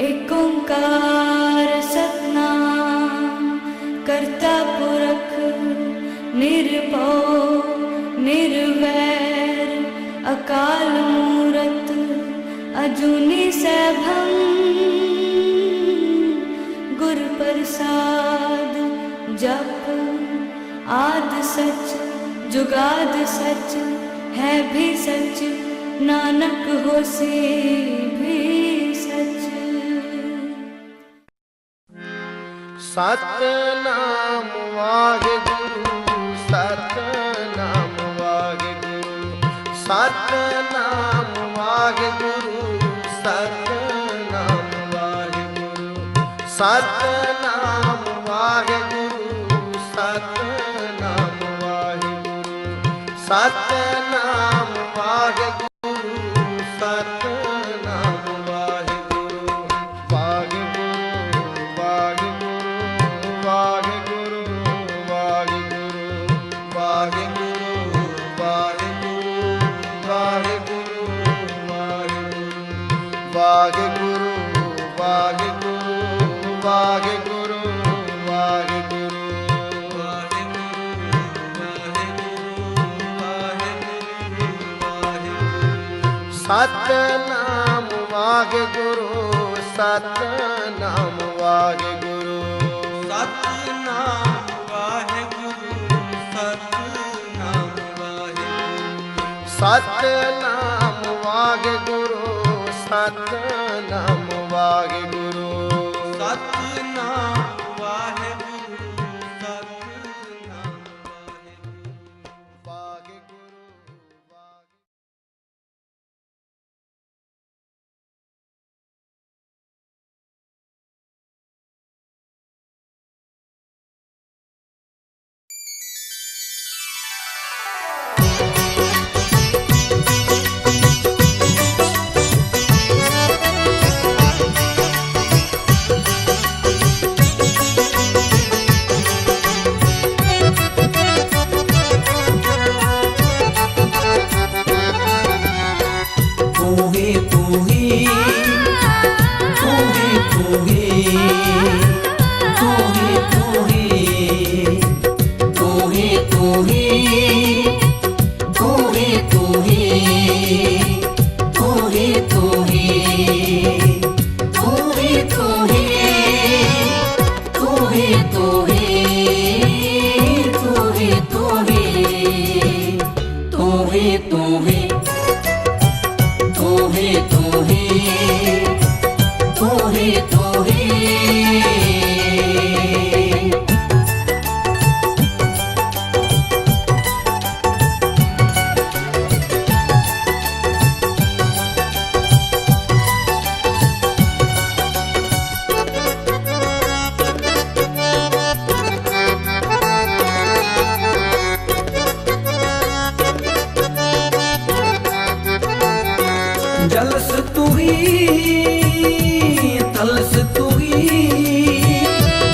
एक ओंकार सतनाम करता पुरख निर्भव निर्वैर अकाल मूरत अजूनी सैभम गुर प्रसाद जप आद सच जुगाद सच है भी सच नानक होसी भी सच। सतनाम वाहिगुरु सतनाम वाहिगुरु सतनाम वाहिगुरु सतनाम वाहिगुरु सतनाम वाहिगुरु सतनाम वाहिगुरु सतनाम वाहिगुरु सतनाम वाहिगुरु वाहिगुरु वाहिगुरु वाहिगुरु वाहिगुरु वाहिगुरु वाहिगुरु वाहिगुरु वाहिगुरु वाहिगुरु सतनाम वाहिगुरु सतनाम वाहिगुरु सतनाम वाहिगुरु सतनाम वाहिगुरु सतनाम वाहिगुरु सतनाम वाहिगुरु सतनाम वाहिगुरु सतनाम वाहिगुरु। जलस तू ही तलस तू ही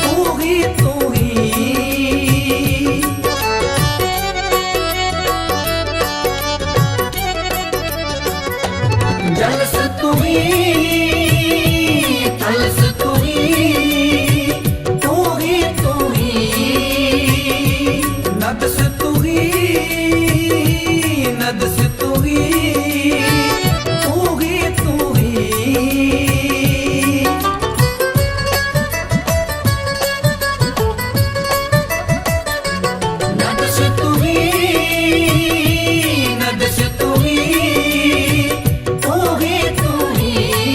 तू ही तू ही जलस तू ही तलस तू ही तू ही तू ही नदस तू ही नदस तू ही तू ही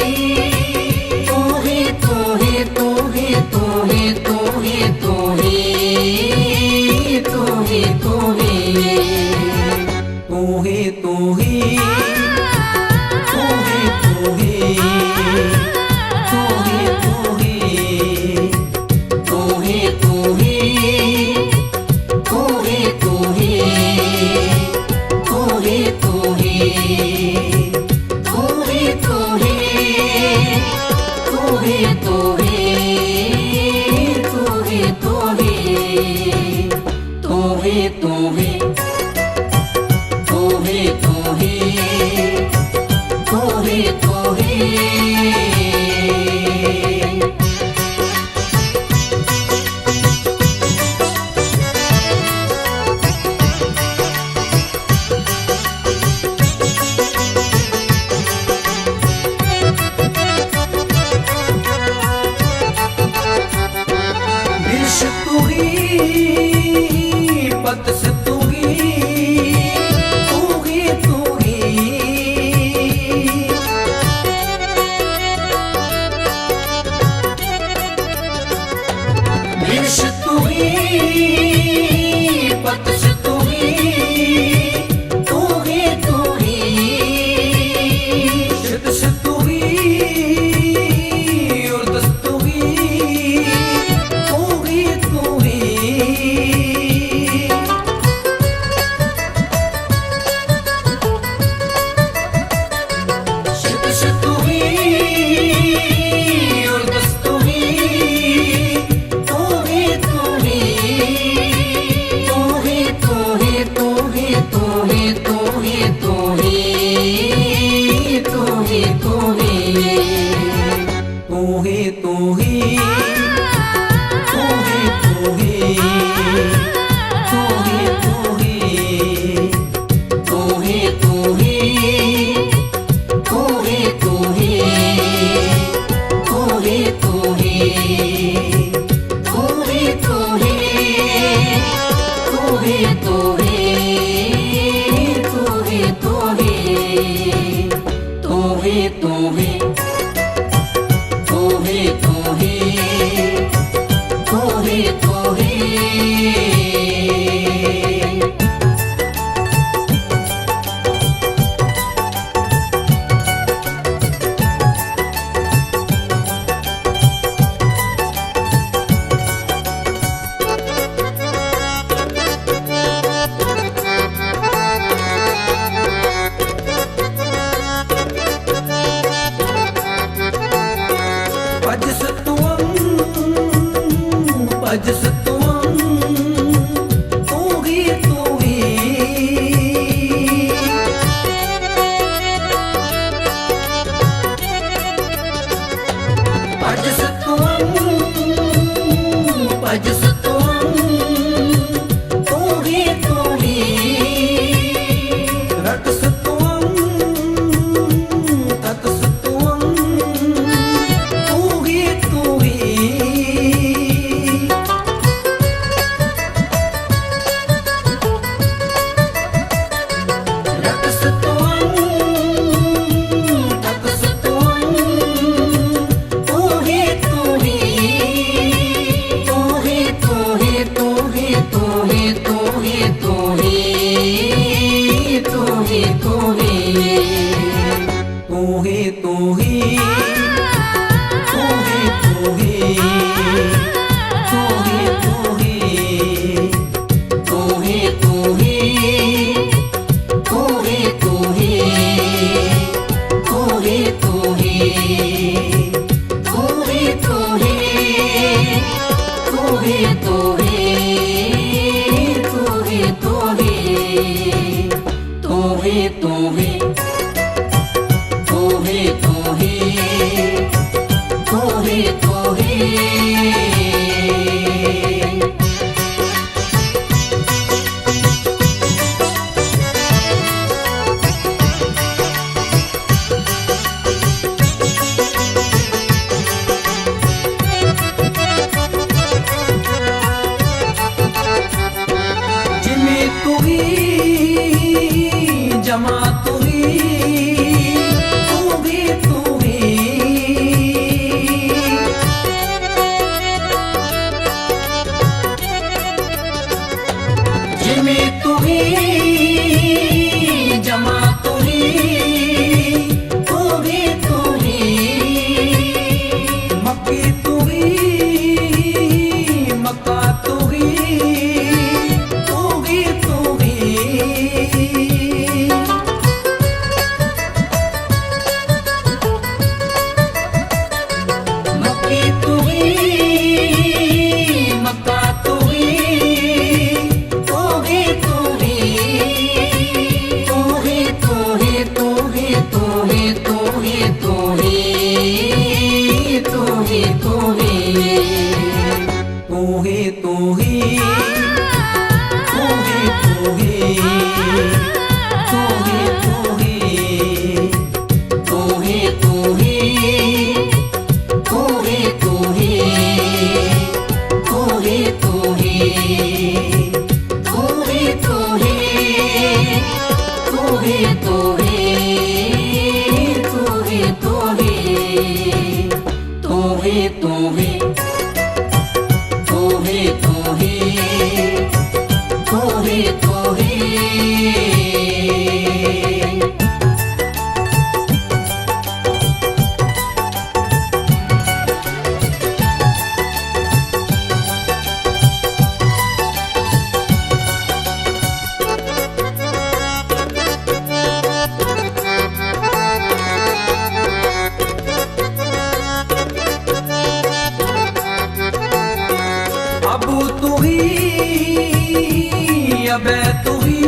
अब तू ही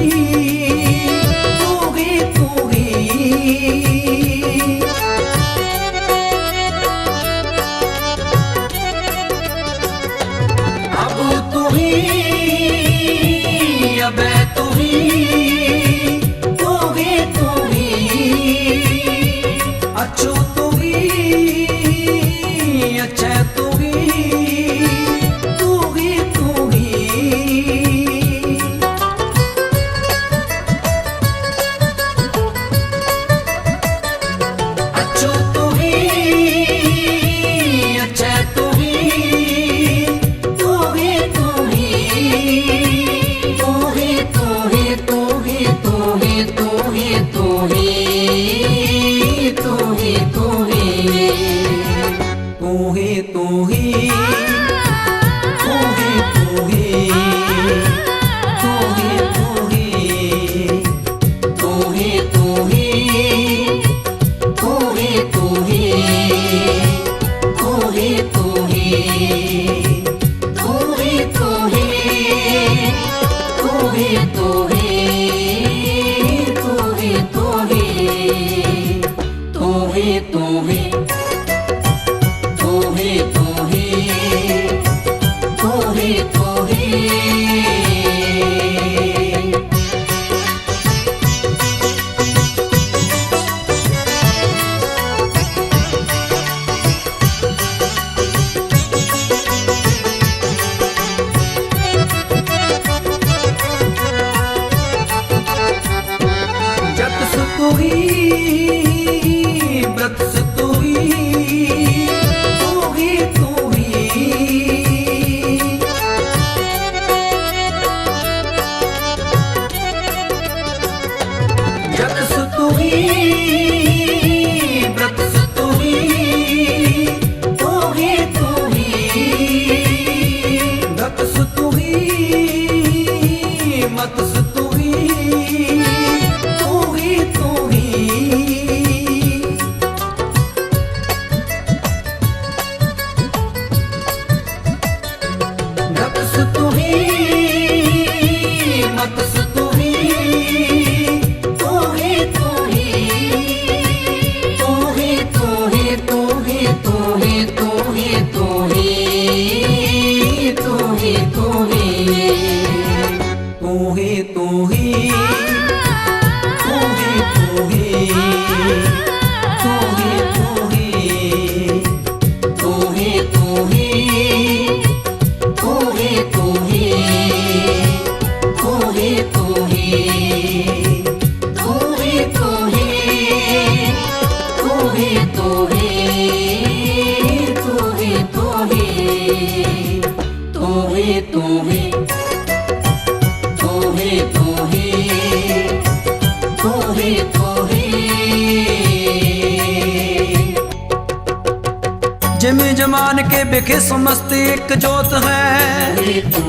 जिमी जमान के बिखे समस्त एक जोत है,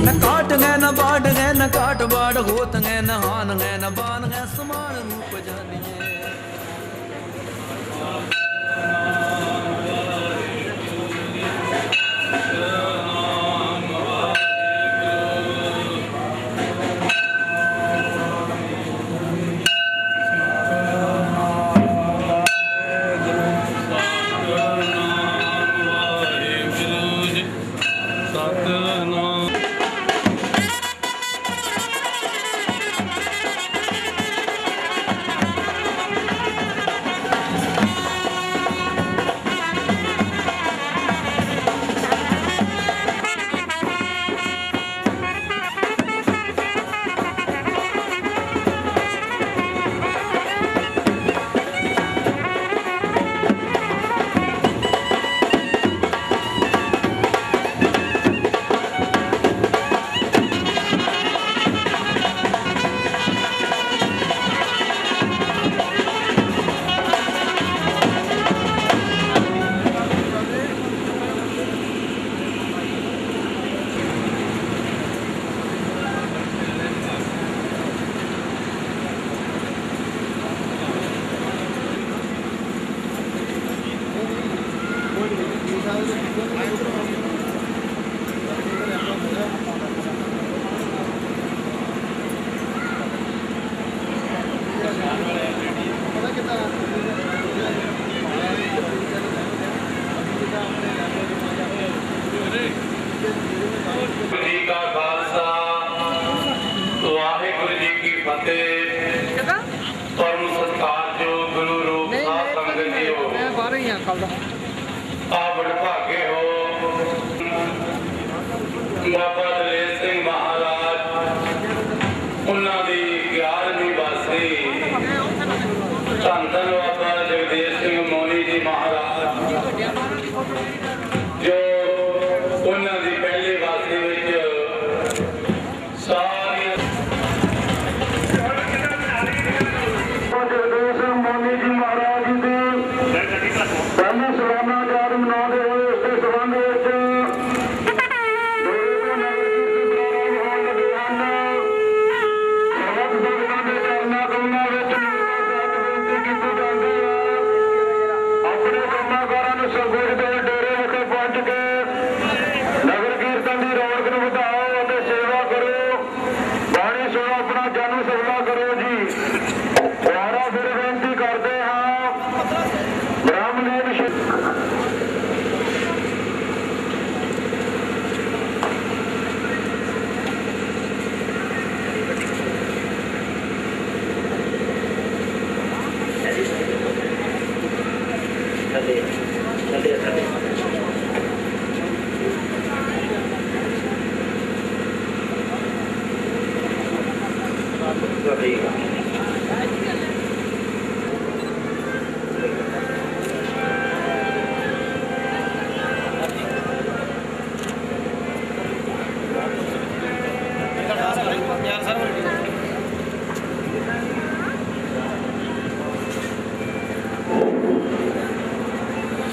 न काट है न बाढ़ है, न काट बाढ़ होत है, न हान है न बान है, समान रूप जानिए। ਆਪ ਵਡਭਾਗੇ ਹੋ ਬਾਬਾ ਦਲੇਰ ਸਿੰਘ ਮਹਾਰਾਜ ਉਹਨਾਂ ਦੀ 11ਵੀਂ ਬਾਸੀ ਧੰਨ ਧੰਨ ਬਾਬਾ ਜਗਦੀਸ਼ ਸਿੰਘ ਮੋਨੀ ਜੀ ਮਹਾਰਾਜ ਜੋ ਉਹਨਾਂ ਦੀ ਪਹਿਲੀ ਬਾਸੀ ਵਿੱਚ ਸਾਰੀਆਂ ਜਗਦੀਸ਼ ਸਿੰਘ ਮੋਨੀ ਜੀ ਮਹਾਰਾਜ ਜੀ ਦੀ ਪਹਿਲੀ ਸਾਲਾਨਾ ਯਾਦ ਮਨਾਉਂਦੇ ਹੋਏ ਉਸ ਦੇ ਸੰਬੰਧ ਵਿੱਚ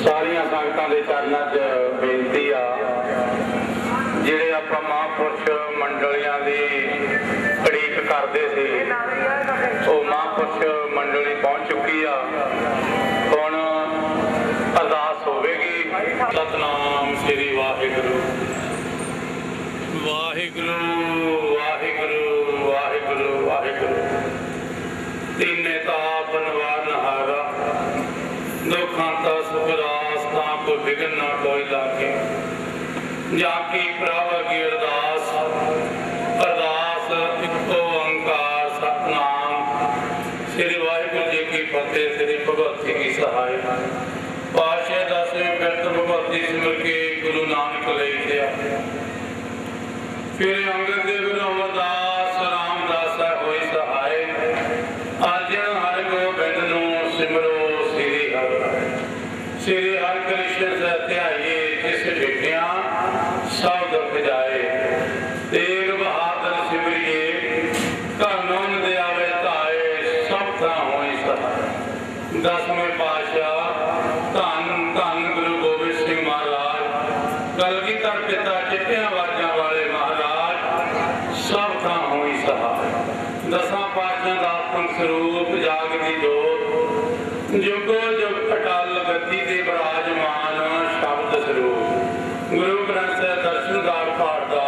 ਸਾਰੀਆਂ ਸੰਗਤਾਂ ਦੇ ਚਰਨਾਂ 'ਚ ਬੇਨਤੀ ਆ ਜਿਹੜੇ ਆਪਾਂ ਮਹਾਂਪੁਰਸ਼ ਮੰਡਲੀਆਂ ਦੀ ਉਡੀਕ ਕਰਦੇ ਸੀ ਉਹ ਮਹਾਂਪੁਰਸ਼ ਮੰਡਲੀ ਪਹੁੰਚ ਚੁੱਕੀ ਆ। ਹੁਣ ਅਰਦਾਸ ਹੋਵੇਗੀ। ਸਤਨਾਮ ਸ੍ਰੀ ਵਾਹਿਗੁਰੂ ਵਾਹਿਗੁਰੂ ਵਾਹਿਗੁਰੂ ਵਾਹਿਗੁਰੂ ਵਾਹਿਗੁਰੂ। ਤੀਨੇ ਤਾਪ ਨਿਵਾਰਨ ਹਾਰਾ ਦੁੱਖਾਂ ਦਾ ਸੁਖਰਾਸ ਤਾਂ ਕੋਈ ਵਿਘਨ ਨਾ ਕੋਈ ਲਾਗੇ। ਜਾਂ ਕੀ ਪ੍ਰਭ ਕੀ ਅਰਦਾਸ ਅਰਦਾਸ ਇੱਕੋ ਓੰਕਾਰ ਸਤਨਾਮ ਸ੍ਰੀ ਵਾਹਿਗੁਰੂ ਜੀ ਕੀ ਫਤਿਹ। ਸ੍ਰੀ ਭਗਵਤੀ ਕੀ ਸਹਾਇ ਪਾਤਸ਼ਾਹ ਦਸਵੇਂ ਪਿਰਤ ਭਗਵਤੀ ਸਿਮਰ ਕੇ ਗੁਰੂ ਨਾਨਕ ਲਈ ਥਿਆ। ਫਿਰ ਅੰਗਦ ਦੇਵ ਰਾਮਦਾਸ ਰਾਮਦਾਸ ਹੋਈ ਸਹਾਇ। ਅਰਜਨ ਹਰਿ ਗੋਬਿੰਦ ਨੂੰ ਸਿਮਰੋ ਸ੍ਰੀ ਹਰਿ। ਸ੍ਰੀ ਹਰਿ ਕ੍ਰਿਸ਼ਨ ਸਤਿਆਈਏ ਜਿਸ ਵਿਖਿਆ ਸਭ ਦੁਖ ਜਾਏ। ਤੇਗ ਬਹਾਦਰ ਸਿਮਰਿਏ ਘਰ ਨੋਨ ਦੇ ਆਵੇ ਧਾਏ ਸਭ ਥਾਂ ਹੋਈ ਸਹਾਇ। ਦਸਵੇਂ ਪਾਤਸ਼ਾਹ ਧੰਨ ਧੰਨ ਗੁਰੂ ਗੋਬਿੰਦ ਸਿੰਘ ਮਹਾਰਾਜ ਕਲਗੀਧਰ ਪਿਤਾ ਚਿੱਟੀਆਂ ਵਾਜਾਂ ਵਾਲੇ ਮਹਾਰਾਜ ਸਭ ਥਾਂ ਹੋਈ ਸਹਾਇ। ਦਸਾਂ ਪਾਤਸ਼ਾਹਾਂ ਦਾ ਆਤਮਕ ਸਰੂਪ ਜਾਗਦੀ ਜੋਤ ਜੁਗੋ ਜੁਗ ਅਟਲ ਗੱਦੀ ਤੇ ਬਿਰਾਜਮਾਨ ਸ਼ਬਦ ਸਰੂਪ ਗੁਰੂ ਗ੍ਰੰਥ ਸਾਹਿਬ ਦਰਸ਼ਨਦਾਰ ਪਾਠ ਦਾ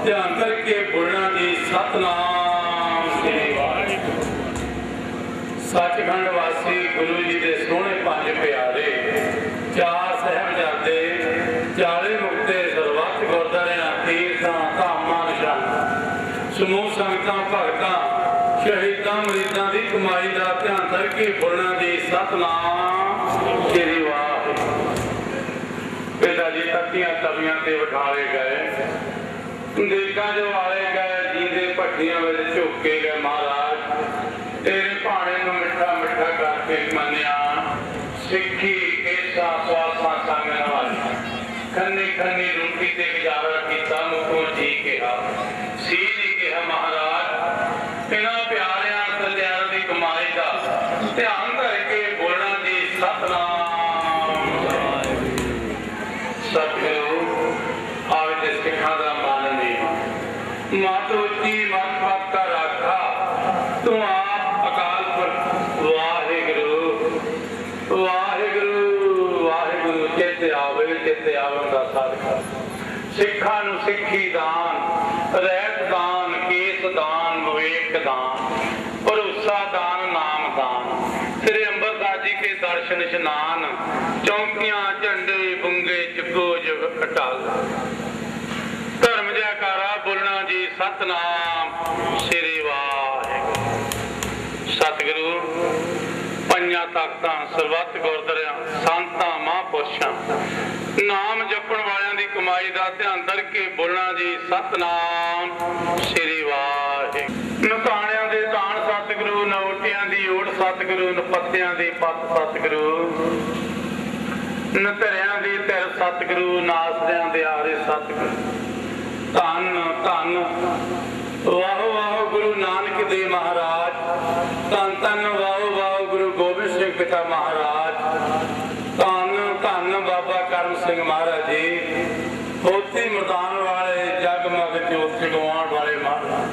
ਧਿਆਨ ਕਰਕੇ ਬੋਲਣਾ ਜੀ ਸਤਨਾਮ ਸ੍ਰੀ ਵਾਹਿਗੁਰੂ। ਸੱਚਖੰਡ ਵਾਸੀ ਗੁਰੂ ਜੀ ਦੇ ਸੋਹਣੇ ਪੰਜ ਪਿਆਰੇ ਚਾਰ ਸਾਹਿਬਜ਼ਾਦੇ 40 ਮੁਕਤੇ ਸਰਬੱਤ ਗੁਰਦੁਆਰਿਆਂ ਤੀਰਥਾਂ ਧਾਮਾਂ ਨਿਸ਼ਾਨਾਂ ਸਮੂਹ ਸੰਗਤਾਂ ਭਗਤਾਂ ਸ਼ਹੀਦਾਂ ਮਰੀਦਾਂ ਦੀ ਕਮਾਈ ਦਾ ਧਿਆਨ ਕਰਕੇ ਬੋਲਣਾ ਜੀ ਸਤਨਾਮ ਸ੍ਰੀ ਵਾਹਿਗੁਰੂ। ਪਿਤਾ ਜੀ ਤੱਤੀਆਂ ਤਵੀਆਂ ਤੇ ਬਿਠਾਏ ਗਏ ਦੇਗਾਂ ਜੋ ਵਾਲੇ ਗਏ ਜੀਂਦੇ ਭੱਟੀਆਂ ਵਿੱਚ ਝੋਕੇ ਗਏ। ਮਹਾਰਾਜ ਤੇਰੇ ਭਾਣੇ ਨੂੰ ਮਿੱਠਾ ਮਿੱਠਾ ਕਰਕੇ ਮੰਨਿਆ। ਸਿੱਖੀ ਕੇਸਾ ਸਵਾਸਾਂ ਸੰਗਣ ਵਾਲੀ ਖੰਨੀ ਖੰਨੀ ਰੋਟੀ ਤੇ ਗੁਜ਼ਾਰਾ ਕੀਤਾ। ਮੁਖੋਂ ਜੀ ਕਿਹਾ ਸੀ ਨਹੀਂ ਕਿਹਾ। ਮਹਾਰਾਜ ਇਹਨਾਂ ਪਿਆਰਿਆਂ ਸਲਿਆਰਾਂ ਦੀ ਕਮਾਈ ਦਾ ਧਿਆਨ ਕਰਕੇ ਬੋਲਣਾ ਜੀ ਸਤਨਾਮ ਸਤਿਗੁਰੂ। ਆਵੇ ਤੇ ਸਿੱਖਾਂ ਦਾ ਮਨ ਨਹੀਂ ਮਤ ਉੱਚੀ ਮਤ ਪਤ ਕਾ ਰਾਖਾ ਤੂੰ ਆਪ ਅਕਾਲ ਪੁਰਖ ਵਾਹਿਗੁਰੂ ਵਾਹਿਗੁਰੂ ਵਾਹਿਗੁਰੂ। ਚੇਤੇ ਆਵਣ ਦਾ ਸਾਧਕ ਸਿੱਖਾਂ ਨੂੰ ਸਿੱਖੀ ਦਾਨ ਰਹਿਤ ਦਾਨ ਕੇਸ ਦਾਨ ਵਿਵੇਕ ਦਾਨ ਭਰੋਸਾ ਦਾਨ ਨਾਮ ਦਾਨ। ਸ੍ਰੀ ਅੰਮ੍ਰਿਤਸਰ ਜੀ ਕੇ ਦਰਸ਼ਨ ਇਸ਼ਨਾਨ ਚੌਂਕੀਆਂ ਝੰਡੇ ਬੁੰਗੇ ਜਗੋ ਜਗ ਅਟਲ। ਧਰਮ ਜੈਕਾਰਾ ਬੋਲਣਾ ਜੀ ਸਤਨਾਮ ਸ੍ਰੀ ਵਾਹਿਗੁਰੂ। ਸਤਿਗੁਰੂ ਪੰਜਾਂ ਪਈਆਂ ਤਖਤਾਂ ਸਰਬੱਤ ਗੁਰਦੁਆਰਿਆਂ ਸੰਤਾਂ ਮਹਾਂਪੁਰਸ਼ਾਂ ਨਾਮ ਜਪਣ ਵਾਲਿਆਂ ਦੀ ਕਮਾਈ ਦਾ ਧਿਆਨ ਧਰ ਕੇ ਬੋਲਣਾ ਜੀ ਸਤਨਾਮ ਸ੍ਰੀ ਵਾਹਿਗੁਰੂ। ਨਤਾਣਿਆਂ ਦੇ ਤਾਣ ਸਤਿਗੁਰੂ, ਨਵੋਟੀਆਂ ਦੀ ਓਟ ਸਤਿਗੁਰੂ, ਨਪੱਤਿਆਂ ਦੀ ਪੱਤ ਸਤਿਗੁਰੂ, ਨਧਰਿਆਂ ਦੀ ਧਿਰ ਸਤਿਗੁਰੂ, ਨਾਸਦਿਆਂ ਦੇ ਆਰੇ ਸਤਿਗੁਰੂ। ਧੰਨ ਧੰਨ ਵਾਹੋ ਵਾਹੋ ਗੁਰੂ ਨਾਨਕ ਦੇਵ ਮਹਾਰਾਜ, ਧੰਨ ਧੰਨ ਵਾਹੋ ਵਾਹੋ ਗੁਰੂ ਗੋਬਿੰਦ ਸਿੰਘ ਪਿਤਾ ਮਹਾਰਾਜ, ਧੰਨ ਧੰਨ ਬਾਬਾ ਕਰਮ ਸਿੰਘ ਮਹਾਰਾਜ ਜੀ, ਹੋਤੀ ਮੈਦਾਨ ਵਾਲੇ ਜਗਮਗ ਜੋਤ ਜਗਾਉਣ ਵਾਲੇ ਮਹਾਰਾਜ,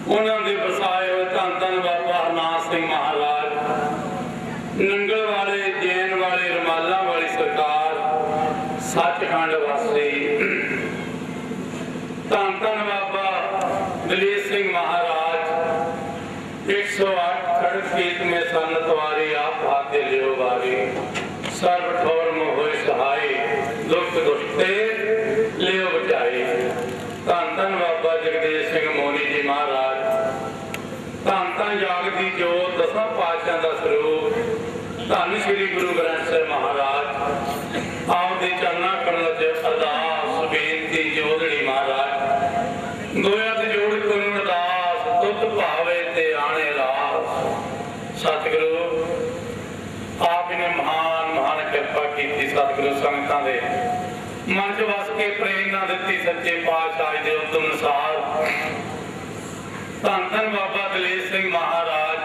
ਉਹਨਾਂ ਦੇ ਵਸਾਏ ਹੋਏ ਧੰਨ ਧੰਨ ਬਾਬਾ ਹਰਨਾਮ ਸਿੰਘ ਮਹਾਰਾਜ, ਨੰਗਲ ਵਾਲੇ ਜੈਨ ਵਾਲੇ ਰਮਾਲਾਂ ਵਾਲੀ ਸਰਕਾਰ, ਸੱਚਖੰਡ ਵਾਸੀ, ਧੰਨ ਧੰਨ ਬਾਬਾ ਦਲੇਰ ਸਿੰਘ ਮਹਾਰਾਜ, 108 ਖੜਕ ਕੀਤ ਮੇ ਸੰਨਤ ਵਾਰੀ, ਆਪ ਹਾਥੇ ਲਿਓ ਵਾਰੀ, ਸਰਬ ਠੋਰ ਮੋਹ ਸਹਾਈ, ਦੁਖ ਦੁਸ਼ਤੇ ਲਿਓ ਬਚਾਈ। ਧੰਨ ਧੰਨ ਬਾਬਾ ਜਗਦੀਸ਼ ਸਿੰਘ ਮੋਨੀ ਜੀ ਮਹਾਰਾਜ, ਧੰਨ ਧੰਨ ਜਾਗਦੀ ਜੋਤ ਦਸਾਂ ਪਾਤਸ਼ਾਹਾਂ ਦਾ ਸਰੂਪ, ਧੰਨ ਸ੍ਰੀ ਗੁਰੂ ਗ੍ਰੰਥ ਸਾਹਿਬ ਮਹਾਰਾਜ, ਆਪ ਦੇ ਚਰਨਾਂ ਕਮਲਾਂ 'ਚ ਅਰਦਾਸ ਬੇਨਤੀ ਜੋਦੜੀ ਮਹਾਰਾਜ, ਦੋਇਆ ਤੇ ਜੋੜ ਕਰੂੰ ਅਰਦਾਸ, ਦੁੱਧ ਭਾਵੇ ਤੇ ਆਣੇ ਰਾਸ। ਸਤਿਗੁਰੂ ਆਪ ਨੇ ਮਹਾਨ ਮਹਾਨ ਕਿਰਪਾ ਕੀਤੀ, ਸਤਿਗੁਰੂ ਸੰਗਤਾਂ ਦੇ ਮਨ 'ਚ ਵਸ ਕੇ ਪ੍ਰੇਰਨਾ ਦਿੱਤੀ ਸੱਚੇ ਪਾਤਸ਼ਾਹ ਦੇ ਹੁਕਮ ਅਨੁਸਾਰ। ਧੰਨ ਧੰਨ ਬਾਬਾ ਦਲੇਰ ਸਿੰਘ ਮਹਾਰਾਜ,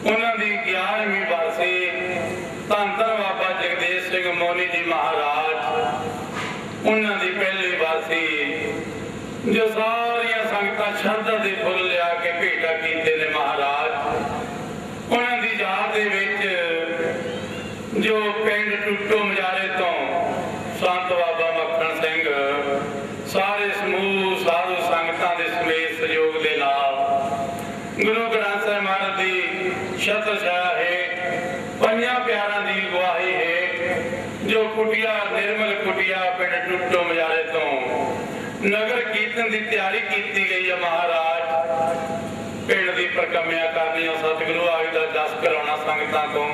ਉਹਨਾਂ ਦੀ 11ਵੀਂ ਬਰਸੀ, ਧੰਨ ਧੰਨ ਬਾਬਾ ਜਗਦੀਸ਼ ਸਿੰਘ ਮੋਨੀ ਜੀ ਮਹਾਰਾਜ, ਉਹਨਾਂ ਦੀ ਪਹਿਲੀ ਬਰਸੀ, ਜੋ ਸਾਰੀਆਂ ਸੰਗਤਾਂ ਸ਼ਰਧਾ ਦੇ ਫੁੱਲ ਲਿਆ ਕੇ ਭੇਟਾ ਕੀਤੇ ਨੇ ਮਹਾਰਾਜ। ਉਹਨਾਂ ਦੀ ਯਾਦ ਦੇ ਵਿੱਚ ਜੋ ਪਿੰਡ ਟੁੱਟੋ ਮਜਾਰੇ ਤੋਂ ਸੰਤ ਬਾਬਾ ਮੱਖਣ ਸਿੰਘ, ਸਾਰੇ ਸਮੂਹ ਸਾਧੂ ਸੰਗਤਾਂ ਦੇ ਸਮੇਤ ਸਹਿਯੋਗ ਦੇ ਨਾਲ ਗੁਰੂ ਗ੍ਰੰਥ ਸਾਹਿਬ ਮਹਾਰਾਜ ਦੀ ਛਤਰ ਛਾਇਆ ਹੇਠ, ਪੰਜਾਂ ਪਿਆਰਾਂ ਦੀ ਗਵਾਹੀ ਹੇਠ, ਜੋ ਕੁਟਿਆ ਨਿਰਮਲ ਕੁਟਿਆ ਪਿੰਡ ਟੁੱਟੋ ਮਜਾਰੇ ਤੋਂ ਨਗਰ ਕੀਰਤਨ ਦੀ ਤਿਆਰੀ ਕੀਤੀ ਗਈ ਹੈ ਮਹਾਰਾਜ। ਪਿੰਡ ਦੀ ਪ੍ਰਕੰਮਿਆ ਕਰਨੀਆਂ, ਸਤਿਗੁਰੂ ਆਪ ਦਾ ਜਸ ਕਰਾਉਣਾ ਸੰਗਤਾਂ ਤੋਂ,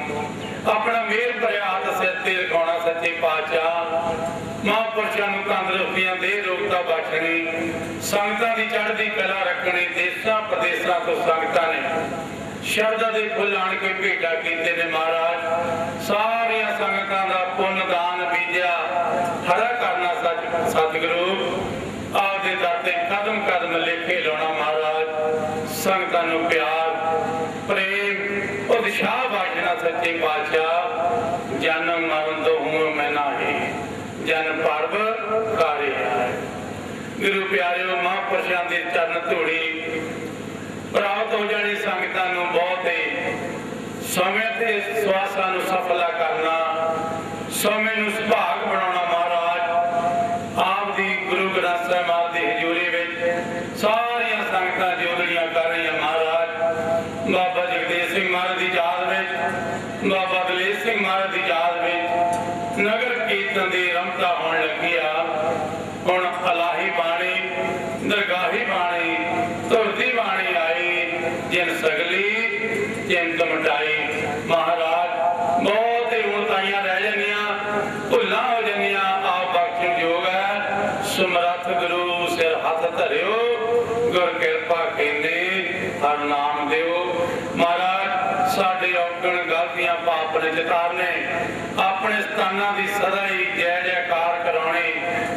ਆਪਣਾ ਮਿਹਰ ਭਰਿਆ ਹੱਥ ਸਿਰ ਤੇ ਰਖਾਉਣਾ ਸੱਚੇ ਪਾਤਸ਼ਾਹ। ਮਹਾਂਪੁਰਸ਼ਾਂ ਨੂੰ ਤੰਦਰੁਸਤੀਆਂ ਦੇ ਰੋਗਤਾ ਬਖਸ਼ਣੀ, ਸੰਗਤਾਂ ਦੀ ਚੜ੍ਹਦੀ ਕਲਾ ਰੱਖਣੀ। ਦੇਸ਼ਾਂ ਪ੍ਰਦੇਸ਼ਾਂ ਤੋਂ ਸੰਗਤਾਂ ਨੇ ਸ਼ਰਧਾ ਦੇ ਫੁੱਲ ਆਣ ਕੇ ਭੇਟਾ ਕੀਤੇ ਨੇ ਮਹਾਰਾਜ। ਸਾਰੀਆਂ ਸੰਗਤਾਂ ਦਾ ਪੁੰਨ ਦਾਨ ਬੀਜਿਆ ਹਰਾ ਕਰਨਾ ਸਤਿਗੁਰੂ ਆਪ ਦੇ ਦਰ ਤੇ ਕਦਮ ਕਦਮ ਲੇਖੇ ਲਾਉਣਾ ਮਹਾਰਾਜ। ਸੰਗਤਾਂ ਨੂੰ ਪਿਆਰ ਪ੍ਰੇਮ ਉਤਸ਼ਾਹ ਬਖਸ਼ਣਾ ਸੱਚੇ ਪਾਤਸ਼ਾਹ। ਜਨਮ ਮਰਨ ਤੋਂ ਹੂੰ ਮੈਂ ਨਾਹੀ, ਜਨ ਪਰਬ ਕਾਰਿਆ। ਗੁਰੂ ਪਿਆਰਿਓ, ਮਹਾਂਪੁਰਸ਼ਾਂ ਦੇ ਚਰਨ ਧੂੜੀ ਪ੍ਰਾਪਤ ਹੋ ਜਾਣੀ ਸੰਗਤਾਂ ਨੂੰ ਬਹੁਤ ਹੀ ਸਮੇਂ ਤੇ ਸਵਾਸਾਂ ਨੂੰ ਸਫਲਾ ਕਰਨਾ, ਸਮੇਂ ਨੂੰ ਸੁਭਾਗ ਬਣਾਉਣਾ ਮਹਾਰਾਜ। ਆਪ ਦੀ ਗੁਰੂ ਗ੍ਰੰਥ ਸਾਹਿਬ ਮਹਾਰਾਜ ਦੀ ਹਜ਼ੂਰੀ ਵਿੱਚ ਸਾਰੀਆਂ ਸੰਗਤਾਂ ਜੋੜੀਆਂ ਕਰ ਰਹੀਆਂ ਮਹਾਰਾਜ। ਬਾਬਾ ਜਗਦੀਸ਼ ਸਿੰਘ ਮਹਾਰਾਜ ਦੀ ਯਾਦ ਵਿੱਚ, ਬਾਬਾ ਦਲੇਰ ਸਿੰਘ ਮਹਾਰਾਜ ਦੀ ਯਾਦ ਵਿੱਚ ਨਗਰ ਕੀਰਤਨ ਦੀ ਰਮਤਾ ਹੋਣ ਲੱਗੀ ਆ। ਹੁਣ ਅਲਾਹੀ ਬਾਣੀ, ਦਰਗਾਹੀ ਬਾਣੀ, ਧੁਰਦੀ ਬਾਣੀ ਆਈ, ਜਿਨ ਸਗਲੀ ਚਿੰਤ ਮਟਾਈ ਮਹਾਰਾਜ। ਬਹੁਤ ਹੀ ਉਣਤਾਈਆਂ ਰਹਿ ਜਾਂਦੀਆਂ, ਭੁੱਲਾਂ ਹੋ ਜਾਂਦੀਆਂ, ਆਪ ਬਖਸ਼ਣ ਯੋਗ ਹੈ। ਸਮਰੱਥ ਗੁਰੂ ਸਿਰ ਹੱਥ ਧਰਿਓ, ਗੁਰ ਕਿਰਪਾ ਕਹਿੰਦੇ ਹਰ ਨਾਮ ਦਿਓ ਮਹਾਰਾਜ। ਸਾਡੇ ਔਗਣ ਗਲਤੀਆਂ ਪਾਪ ਨੇ ਚਿਤਾਰਨੇ, ਆਪਣੇ ਸਤਾਨਾਂ ਦੀ ਸਦਾ ਹੀ ਜੈ ਜੈਕਾਰ ਕਰਾਉਣੀ,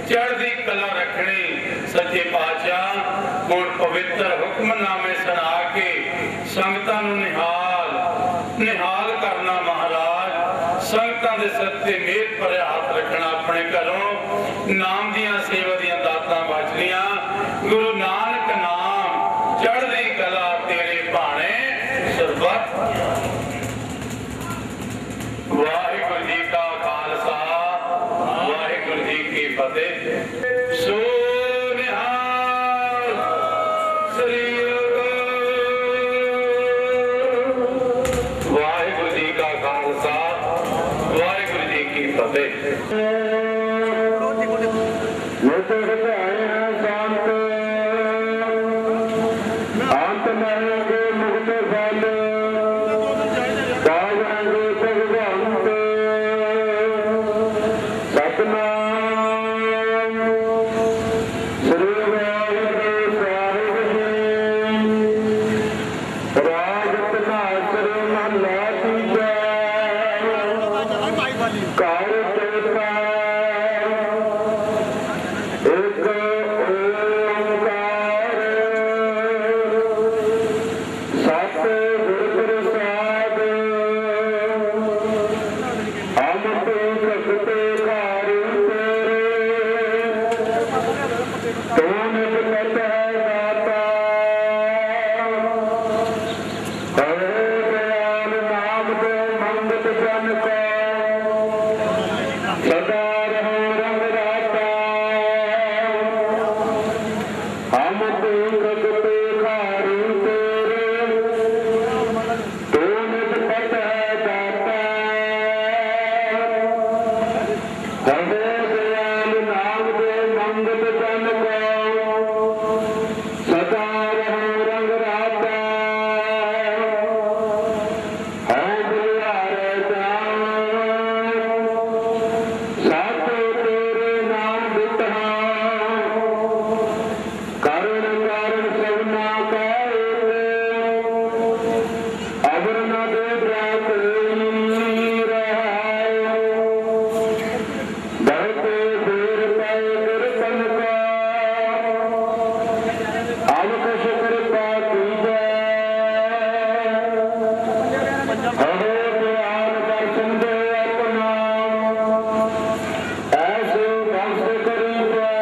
ਚੜ੍ਹਦੀ ਕਲਾ ਰੱਖਣੀ ਸੱਚੇ ਪਾਤਸ਼ਾਹ। ਹੁਣ ਪਵਿੱਤਰ ਹੁਕਮਨਾਮੇ ਸੁਣਾ ਕੇ ਸੰਗਤਾਂ ਨੂੰ ਨਿਹਾਲ ਕਰਨਾ ਮਹਾਰਾਜ। ਸੰਗਤਾਂ ਦੇ ਸਿਰ ਤੇ ਮਿਹਰ ਭਰਿਆ ਹੱਥ ਰੱਖਣਾ, ਆਪਣੇ ਘਰੋਂ ਨਾਮ ਦੀਆਂ ਸੇਵਾ ਦੀਆਂ ਦਾਤਾਂ ਬਚਦੀਆਂ। ਗੁਰੂ ਨਾਨਕ ਨਾਮ ਚੜ੍ਹਦੀ ਕਲਾ ਤੇਰੇ ਭਾਣੇ ਸਰਬੱਤ। ਵਾਹਿਗੁਰੂ ਜੀ ਕਾ ਖਾਲਸਾ, ਵਾਹਿਗੁਰੂ ਜੀ ਕੀ ਫਤਿਹ। ਸੋ ਨਿਹਾਲ ਸ੍ਰੀ ਵਾਹਿਗੁਰੂ ਜੀ ਕਾ ਖਾਲਸਾ, ਵਾਹਿਗੁਰੂ ਜੀ ਕੀ ਫਤਿਹ। ਅੰਤ ਮਹਿ ਮੁਕਤ ਫਲ ਦਾਤੇ ਗੁਰ ਪ੍ਰਸਾਦ ਅਮਤ ਭਗਤੇ ਘਾਰੀ ਤੇਰੇ ਤੂੰ ਨਿਤ ਪਤ ਹੈ ਦਾਤਾ ਹਰੇ ਦਇਆਲ ਨਾਮ ਦੇ ਮੰਗਤ ਜਨ ਕੋ ਸਦਾ ਰਹੋ ਰੰਗ ਰਾਤਾ ਹਮ ਤੂੰ ਭਗਤੇ ਘਾਰੀ ਤੇਰੇ ਤੂੰ ਨਿਤ ਪਤ ਹੈ ਦਾਤਾ ਹਰੇ ਦਇਆਲ ਨਾਮ ਦੇ ਮੰਗਤ ਜਨ ਕੋ ਸਦਾ ਰਹੋ ਰੰਗ ਰਾਤਾ ਹਉ ਬੁਲਾਰੇ ਜਾਨ ਸਾਥ ਤੇਰੇ ਨਾਮ ਬਿਟਹਾ ਕਰਨ ਕਾਰਨ ਸਭਨਾ ਕਾਏ ਅਬਰ ਨ ਦੇ ਬਰਾਤ ਰਹਾਇ ਬਹੁਤੇ ਦੇਰ ਪਏ ਕਿਰਪਨ ਕਾ ਆਪ ਕਛ ਕਿਰਪਾ ਕੀਜੈ ਹਰੇ ਗਿਆਨ ਦਰਸ਼ਨ ਦੇ ਆਪਣਾ ਐਸੇ ਬੰਸ ਕਰੀਜੈ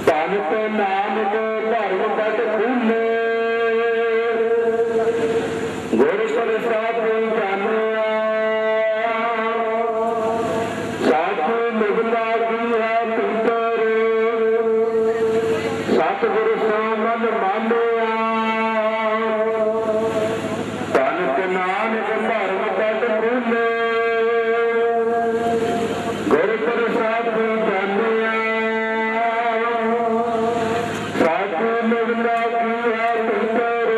ਧਨ ਤੇ ਨਾਨਕ ਧਰਮ ਪਟ ਖੁੱਲੇ ਗੁਰ ਪ੍ਰਸਾਦ ਜਾਣਿਆ ਸਾਧੂ ਮਿਲਣਾ ਕੀ ਹੈ ਭੀਤਰ ਸਤਿਗੁਰ ਸੋ ਮਨ ਮਾਨਿਆ ਧਨ ਤੇ ਨਾਨਕ ਧਰਮ ਪਟ ਖੁੱਲੇ ਗੁਰ ਪ੍ਰਸਾਦ ਜਾਣਿਆ ਸਾਧੂ ਮਿਲਣਾ ਕੀ ਹੈ ਭੀਤਰ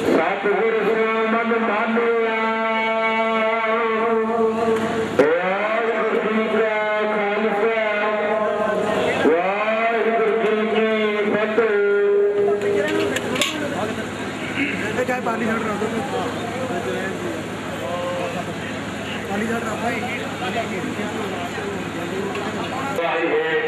ਸਤਿਗੁਰ ਸੋ ਮਨ ਮਾਨਿਆ ਵਾਹਿਗੁਰੂ ਜੀ ਕਾ ਖਾਲਸਾ ਵਾਹਿਗੁਰੂ ਜੀ ਕੀ ਫਤਿਹ। ਵਾਹਿਗੁਰੂ